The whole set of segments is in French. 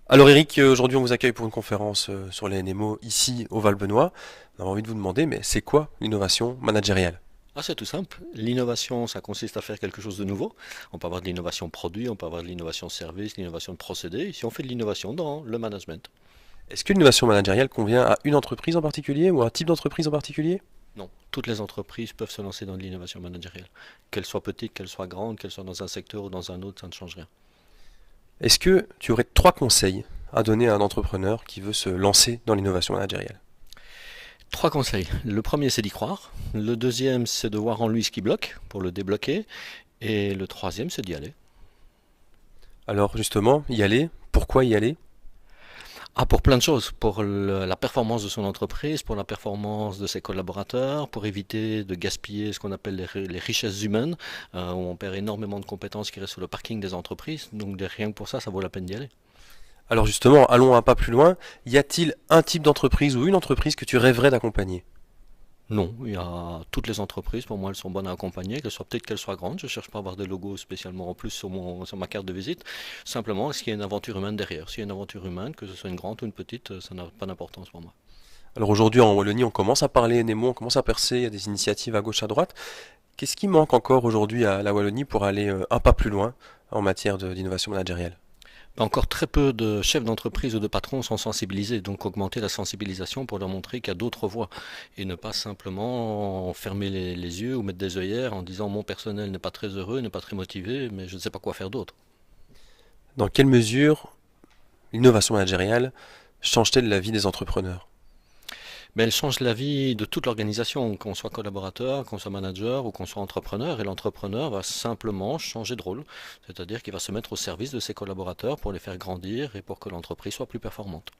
Alors Eric, aujourd'hui on vous accueille pour une conférence sur les NMO ici au Val-Benoît. On a envie de vous demander, mais c'est quoi l'innovation managériale? Ah, c'est tout simple. L'innovation, ça consiste à faire quelque chose de nouveau. On peut avoir de l'innovation produit, on peut avoir de l'innovation service, l'innovation de procédé. Ici, on fait de l'innovation dans le management. Est-ce que l'innovation managériale convient à une entreprise en particulier ou à un type d'entreprise en particulier? Non, toutes les entreprises peuvent se lancer dans de l'innovation managériale. Qu'elles soient petites, qu'elles soient grandes, qu'elles soient dans un secteur ou dans un autre, ça ne change rien. Est-ce que tu aurais trois conseils à donner à un entrepreneur qui veut se lancer dans l'innovation managériale? Trois conseils. Le premier, c'est d'y croire. Le deuxième, c'est de voir en lui ce qui bloque pour le débloquer. Et le troisième, c'est d'y aller. Alors justement, y aller, pourquoi y aller? Ah, pour plein de choses, pour la performance de son entreprise, pour la performance de ses collaborateurs, pour éviter de gaspiller ce qu'on appelle les richesses humaines, où on perd énormément de compétences qui restent sur le parking des entreprises. Donc rien que pour ça, ça vaut la peine d'y aller. Alors justement, allons un pas plus loin. Y a-t-il un type d'entreprise ou une entreprise que tu rêverais d'accompagner? Non, il y a toutes les entreprises, pour moi, elles sont bonnes à accompagner, qu'elles soient petites, qu'elles soient grandes. Je cherche pas à avoir des logos spécialement en plus sur ma carte de visite. Simplement, est-ce qu'il y a une aventure humaine derrière? S'il y a une aventure humaine, que ce soit une grande ou une petite, ça n'a pas d'importance pour moi. Alors aujourd'hui en Wallonie, on commence à parler NMO, on commence à percer, il y a des initiatives à gauche à droite. Qu'est-ce qui manque encore aujourd'hui à la Wallonie pour aller un pas plus loin en matière d'innovation managériale? Encore très peu de chefs d'entreprise ou de patrons sont sensibilisés, donc augmenter la sensibilisation pour leur montrer qu'il y a d'autres voies et ne pas simplement fermer les yeux ou mettre des œillères en disant mon personnel n'est pas très heureux, n'est pas très motivé, mais je ne sais pas quoi faire d'autre. Dans quelle mesure l'innovation managériale change-t-elle la vie des entrepreneurs? Mais elle change la vie de toute l'organisation, qu'on soit collaborateur, qu'on soit manager ou qu'on soit entrepreneur, et l'entrepreneur va simplement changer de rôle, c'est-à-dire qu'il va se mettre au service de ses collaborateurs pour les faire grandir et pour que l'entreprise soit plus performante.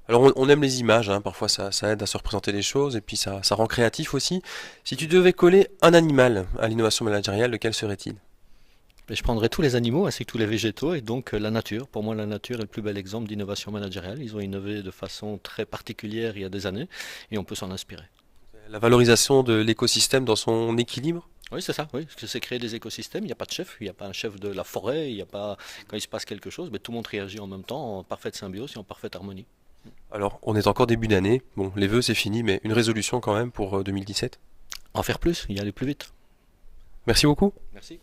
Alors on aime les images, hein, parfois ça aide à se représenter les choses et puis ça rend créatif aussi. Si tu devais coller un animal à l'innovation managériale, lequel serait-il? Mais je prendrais tous les animaux ainsi que tous les végétaux et donc la nature. Pour moi, la nature est le plus bel exemple d'innovation managériale. Ils ont innové de façon très particulière il y a des années et on peut s'en inspirer. La valorisation de l'écosystème dans son équilibre? Oui, c'est ça, oui, parce que c'est créer des écosystèmes. Il n'y a pas de chef, il n'y a pas un chef de la forêt, il n'y a pas, quand il se passe quelque chose, mais tout le monde réagit en même temps, en parfaite symbiose et en parfaite harmonie. Alors on est encore début d'année, bon les vœux c'est fini, mais une résolution quand même pour 2017. En faire plus, y aller plus vite. Merci beaucoup. Merci.